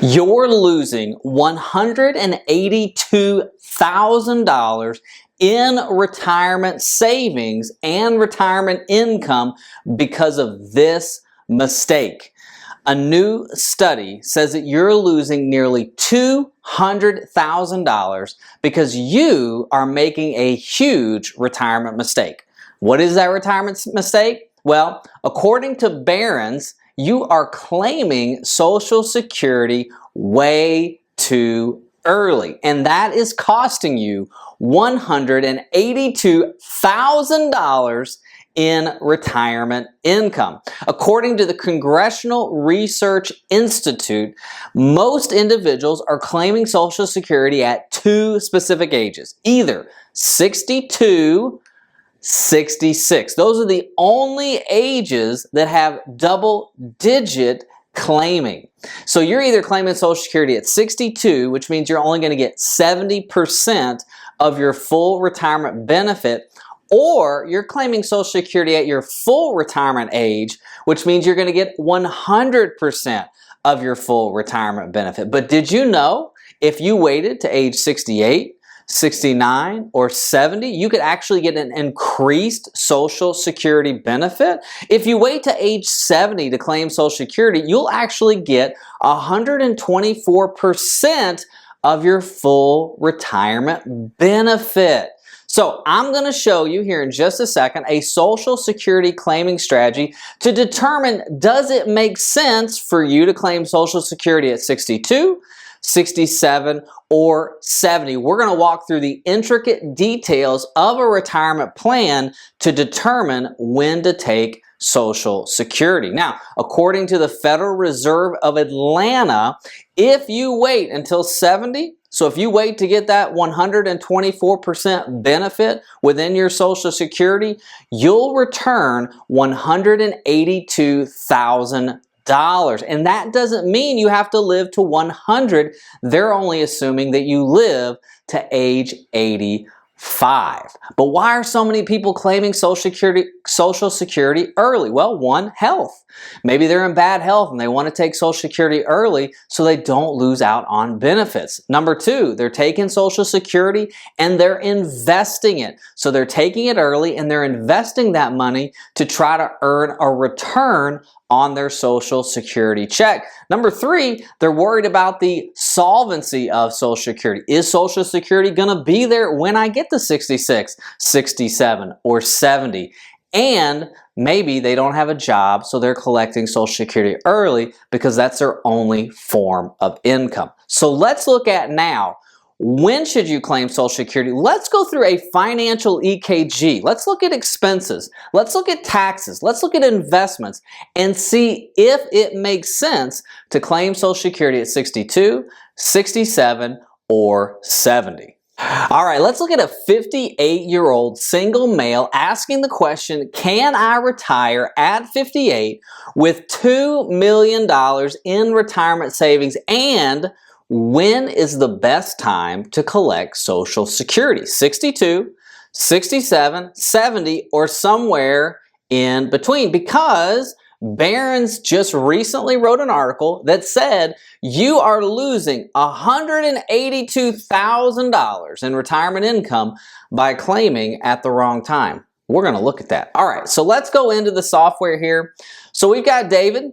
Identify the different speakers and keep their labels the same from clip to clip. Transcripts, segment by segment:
Speaker 1: You're losing $182,000 in retirement savings and retirement income because of this mistake. A new study says that you're losing nearly $200,000 because you are making a huge retirement mistake. What is that retirement mistake? Well, according to Barron's, you are claiming Social Security way too early, and that is costing you $182,000 in retirement income. According to the Congressional Research Institute, most individuals are claiming Social Security at two specific ages, either 62, 66. Those are the only ages that have double-digit claiming. So you're either claiming Social Security at 62, which means you're only going to get 70% of your full retirement benefit, or you're claiming Social Security at your full retirement age, which means you're going to get 100% of your full retirement benefit. But did you know if you waited to age 68, 69, or 70, you could actually get an increased Social Security benefit? If you wait to age 70 to claim Social Security, you'll actually get 124% of your full retirement benefit. So I'm going to show you here in just a second a Social Security claiming strategy to determine, does it make sense for you to claim Social Security at 62, 67, or 70. We're going to walk through the intricate details of a retirement plan to determine when to take Social Security. Now, according to the Federal Reserve of Atlanta, if you wait until 70, so if you wait to get that 124% benefit within your Social Security, you'll return $182,000. And that doesn't mean you have to live to 100. They're only assuming that you live to age 85. But why are so many people claiming Social Security early? Well, one, health. Maybe they're in bad health and they want to take Social Security early so they don't lose out on benefits. Number two, they're taking Social Security and they're investing it. So they're taking it early and they're investing that money to try to earn a return on their Social Security check. Number three, they're worried about the solvency of Social Security. Is Social Security going to be there when I get to 66, 67, or 70? And maybe they don't have a job, so they're collecting Social Security early because that's their only form of income. So let's look at now, when should you claim Social Security? Let's go through a financial EKG. Let's look at expenses. Let's look at taxes. Let's look at investments and see if it makes sense to claim Social Security at 62, 67, or 70. All right, let's look at a 58-year-old single male asking the question, can I retire at 58 with $2 million in retirement savings, and when is the best time to collect Social Security? 62, 67, 70, or somewhere in between? Because Barron's just recently wrote an article that said you are losing $182,000 in retirement income by claiming at the wrong time. We're going to look at that. All right, so let's go into the software here. So we've got David.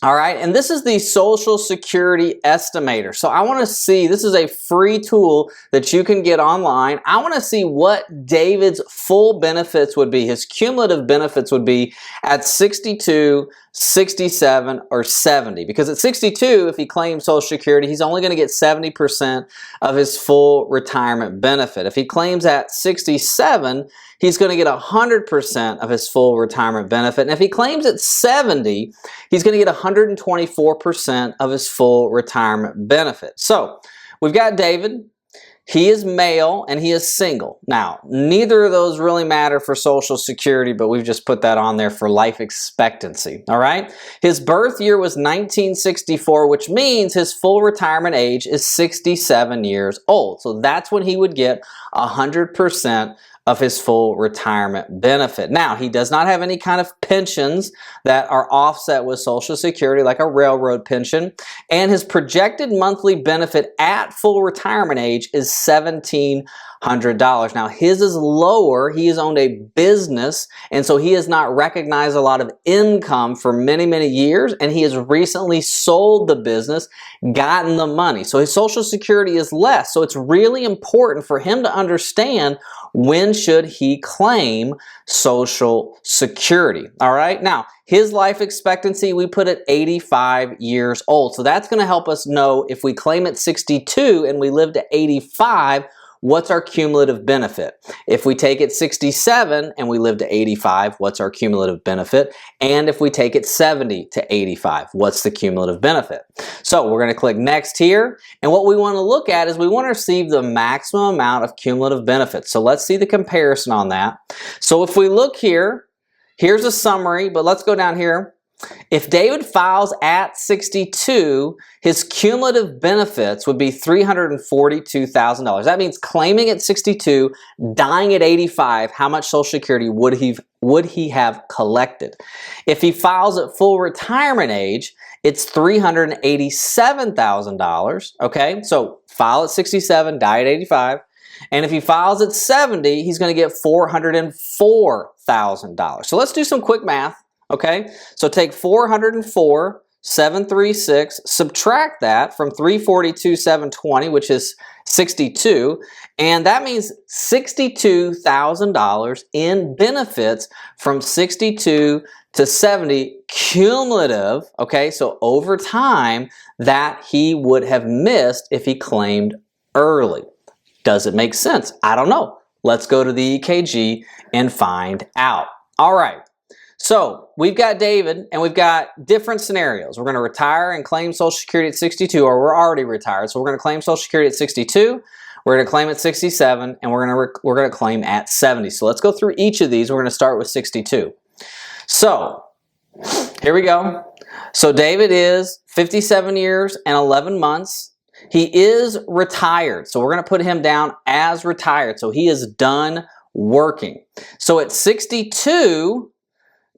Speaker 1: All right, and this is the Social Security Estimator. So I want to see, this is a free tool that you can get online. I want to see what David's full benefits would be, his cumulative benefits would be at 62, 67, or 70. Because at 62, if he claims Social Security, he's only going to get 70% of his full retirement benefit. If he claims at 67, he's going to get 100% of his full retirement benefit. And if he claims at 70, he's going to get 124% of his full retirement benefit. So we've got David. He is male and he is single. Now, neither of those really matter for Social Security, but we've just put that on there for life expectancy, all right? His birth year was 1964, which means his full retirement age is 67 years old. So that's when he would get 100% of his full retirement benefit. Now, he does not have any kind of pensions that are offset with Social Security, like a railroad pension, and his projected monthly benefit at full retirement age is $1,700. Now, his is lower. He has owned a business, and so he has not recognized a lot of income for many, many years, and he has recently sold the business, gotten the money. So his Social Security is less. So it's really important for him to understand when should he claim Social Security. All right. Now, his life expectancy, we put at 85 years old. So that's going to help us know if we claim at 62 and we live to 85, what's our cumulative benefit? If we take it 67 and we live to 85, what's our cumulative benefit? And if we take it 70 to 85, what's the cumulative benefit? So we're going to click next here. And what we want to look at is we want to receive the maximum amount of cumulative benefits. So let's see the comparison on that. So if we look here, here's a summary, but let's go down here. If David files at 62, his cumulative benefits would be $342,000. That means claiming at 62, dying at 85, how much Social Security would he have collected? If he files at full retirement age, it's $387,000. Okay, so file at 67, die at 85. And if he files at 70, he's going to get $404,000. So let's do some quick math. Okay, so take 404, 736, subtract that from 342, 720, which is 62, and that means $62,000 in benefits from 62 to 70 cumulative, okay, so over time that he would have missed if he claimed early. Does it make sense? I don't know. Let's go to the EKG and find out. All right. So we've got David and we've got different scenarios. We're going to retire and claim Social Security at 62, or we're already retired. So we're going to claim Social Security at 62, we're going to claim at 67, and we're going to claim at 70. So let's go through each of these. We're going to start with 62. So here we go. So David is 57 years and 11 months. He is retired. So we're going to put him down as retired. So he is done working. So at 62,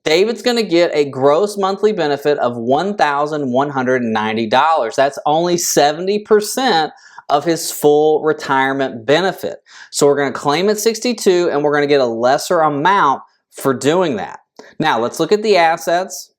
Speaker 1: David's going to get a gross monthly benefit of $1,190. That's only 70% of his full retirement benefit. So we're going to claim at 62 and we're going to get a lesser amount for doing that. Now let's look at the assets.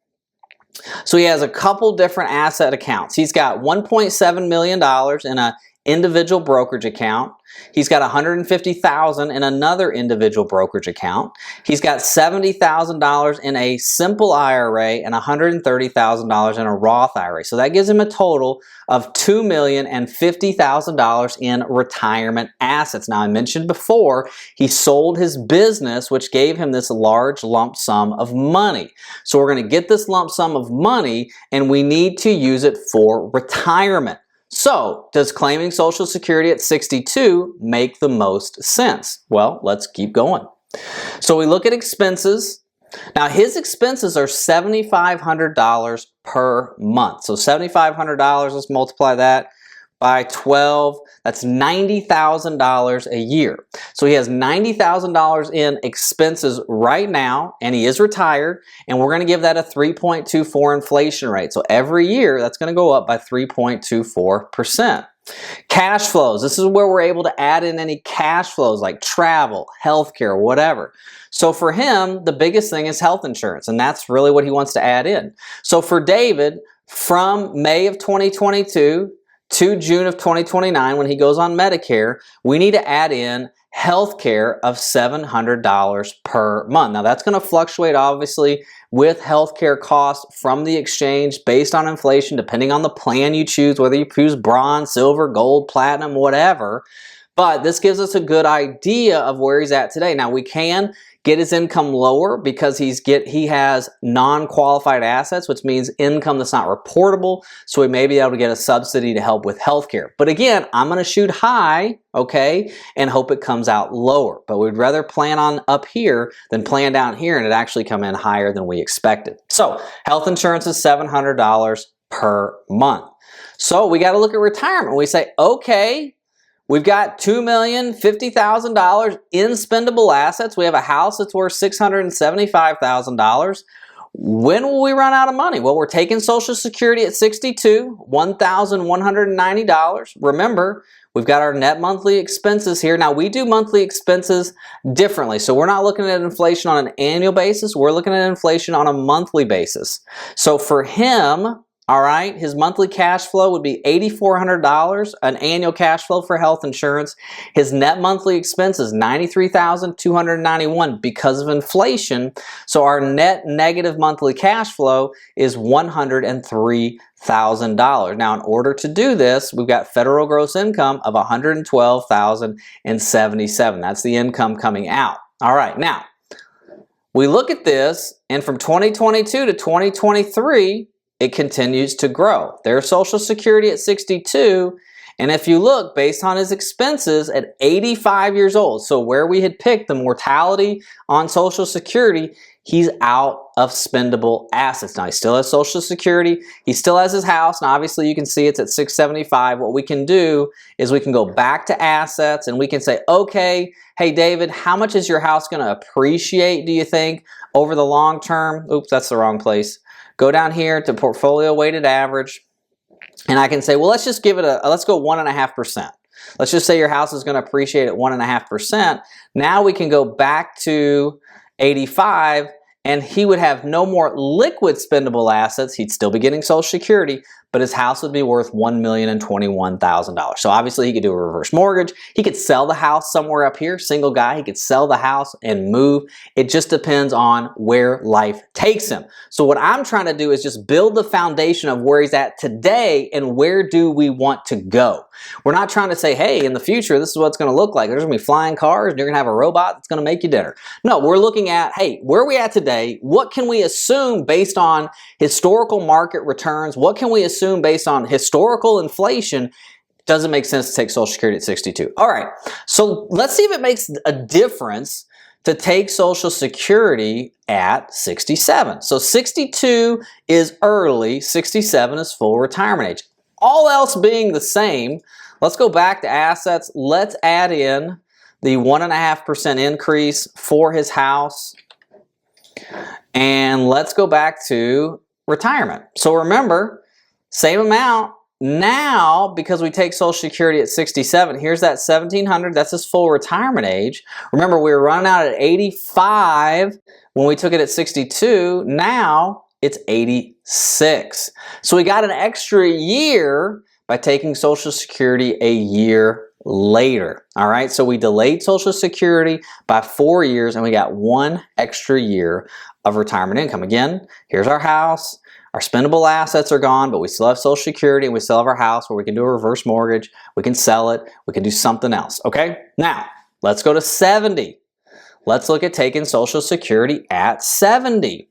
Speaker 1: So he has a couple different asset accounts. He's got $1.7 million in an individual brokerage account. He's got $150,000 in another individual brokerage account. He's got $70,000 in a simple IRA and $130,000 in a Roth IRA. So that gives him a total of $2,050,000 in retirement assets. Now I mentioned before, he sold his business, which gave him this large lump sum of money. So we're going to get this lump sum of money and we need to use it for retirement. So, does claiming Social Security at 62 make the most sense? Well, let's keep going. So we look at expenses. Now his expenses are $7,500 per month. So $7,500, let's multiply that by 12. That's $90,000 a year. So he has $90,000 in expenses right now, and he is retired, and we're going to give that a 3.24 inflation rate. So every year, that's going to go up by 3.24%. Cash flows. This is where we're able to add in any cash flows like travel, healthcare, whatever. So for him, the biggest thing is health insurance, and that's really what he wants to add in. So for David, from May of 2022 to June of 2029, when he goes on Medicare, we need to add in health care of $700 per month. Now that's going to fluctuate obviously with healthcare costs from the exchange based on inflation, depending on the plan you choose, whether you choose bronze, silver, gold, platinum, whatever. But this gives us a good idea of where he's at today. Now we can get his income lower because he has non-qualified assets, which means income that's not reportable. So we may be able to get a subsidy to help with healthcare. But again, I'm going to shoot high, okay, and hope it comes out lower. But we'd rather plan on up here than plan down here and it actually come in higher than we expected. So health insurance is $700 per month. So we got to look at retirement. We say, okay, we've got $2,050,000 in spendable assets. We have a house that's worth $675,000. When will we run out of money? Well, we're taking Social Security at 62, $1,190. Remember, we've got our net monthly expenses here. Now, we do monthly expenses differently. So we're not looking at inflation on an annual basis. We're looking at inflation on a monthly basis. So for him, all right, his monthly cash flow would be $8,400, an annual cash flow for health insurance. His net monthly expense is $93,291 because of inflation. So our net negative monthly cash flow is $103,000. Now, in order to do this, we've got federal gross income of $112,077. That's the income coming out. All right, now, we look at this, and from 2022 to 2023, it continues to grow. There's Social Security at 62, and if you look, based on his expenses at 85 years old, so where we had picked the mortality on Social Security, he's out of spendable assets. Now, he still has Social Security, he still has his house, and obviously you can see it's at 675. What we can do is we can go back to assets, and we can say, okay, hey David, how much is your house going to appreciate, do you think, over the long term? Oops, that's the wrong place. Go down here to portfolio weighted average, and I can say, well, let's just give it let's go 1.5%. Let's just say your house is going to appreciate at 1.5%. Now we can go back to 85, and he would have no more liquid spendable assets. He'd still be getting Social Security, but his house would be worth $1,021,000. So obviously he could do a reverse mortgage. He could sell the house somewhere up here, single guy. He could sell the house and move. It just depends on where life takes him. So what I'm trying to do is just build the foundation of where he's at today and where do we want to go. We're not trying to say, hey, in the future, this is what it's going to look like. There's going to be flying cars and you're going to have a robot that's going to make you dinner. No, we're looking at, hey, where are we at today? What can we assume based on historical market returns? What can we assume based on historical inflation? Doesn't make sense to take Social Security at 62. All right, so let's see if it makes a difference to take Social Security at 67. So 62 is early, 67 is full retirement age. All else being the same, let's go back to assets. Let's add in the 1.5% increase for his house. And let's go back to retirement. So remember, same amount. Now, because we take Social Security at 67, here's that $1,700. That's his full retirement age. Remember, we were running out at 85 when we took it at 62. Now, it's 86. So we got an extra year by taking Social Security a year later. All right, so we delayed Social Security by 4 years, and we got 1 extra year of retirement income. Again, here's our house. Our spendable assets are gone, but we still have Social Security and we still have our house where we can do a reverse mortgage. We can sell it. We can do something else. Okay, now let's go to 70. Let's look at taking Social Security at 70.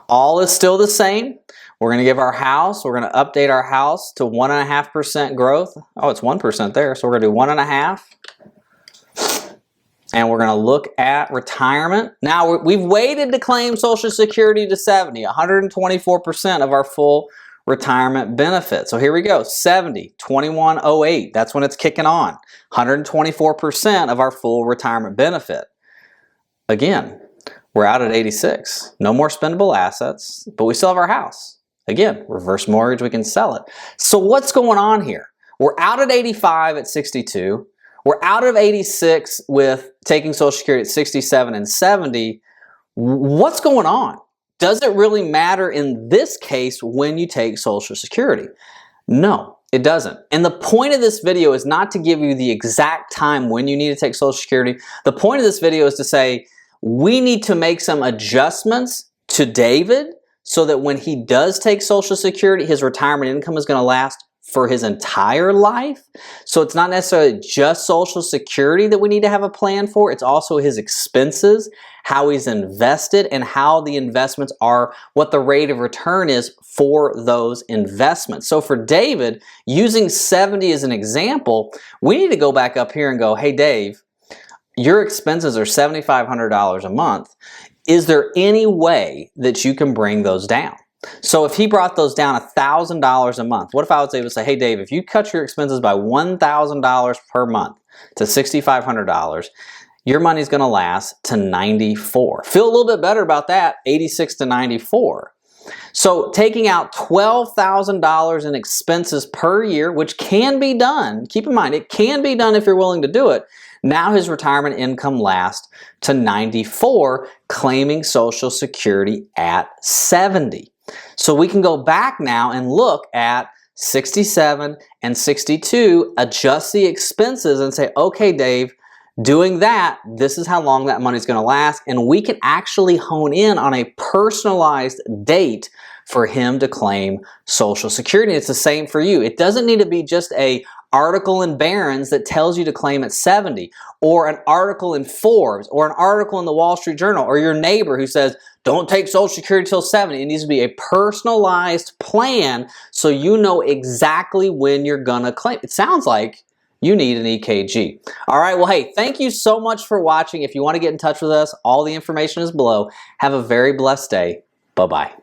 Speaker 1: All is still the same. We're going to give our house, we're going to update our house to 1.5% growth. Oh, it's 1% there, so we're going to do 1.5%. And we're going to look at retirement. Now, we've waited to claim Social Security to 70, 124% of our full retirement benefit. So here we go, 70, 2108. That's when it's kicking on. 124% of our full retirement benefit. Again, we're out at 86. No more spendable assets, but we still have our house. Again, reverse mortgage, we can sell it. So what's going on here? We're out at 85 at 62. We're out of 86 with taking Social Security at 67 and 70. What's going on? Does it really matter in this case when you take Social Security? No, it doesn't. And the point of this video is not to give you the exact time when you need to take Social Security. The point of this video is to say, we need to make some adjustments to David so that when he does take Social Security, his retirement income is going to last for his entire life. So it's not necessarily just Social Security that we need to have a plan for. It's also his expenses, how he's invested, and how the investments are, what the rate of return is for those investments. So for David, using 70 as an example, we need to go back up here and go, hey Dave, your expenses are $7,500 a month. Is there any way that you can bring those down? So if he brought those down $1,000 a month, what if I was able to say, hey Dave, if you cut your expenses by $1,000 per month to $6,500, your money's going to last to 94. Feel a little bit better about that, 86 to 94. So taking out $12,000 in expenses per year, which can be done, keep in mind, it can be done if you're willing to do it. Now his retirement income lasts to 94, claiming Social Security at 70. So we can go back now and look at 67 and 62, adjust the expenses and say, okay, Dave, doing that, this is how long that money's going to last, and we can actually hone in on a personalized date for him to claim Social Security. It's the same for you. It doesn't need to be just an article in Barron's that tells you to claim at 70, or an article in Forbes, or an article in the Wall Street Journal, or your neighbor who says, don't take Social Security till 70. It needs to be a personalized plan so you know exactly when you're going to claim. It sounds like you need an EKG. All right, well, hey, thank you so much for watching. If you want to get in touch with us, all the information is below. Have a very blessed day. Bye-bye.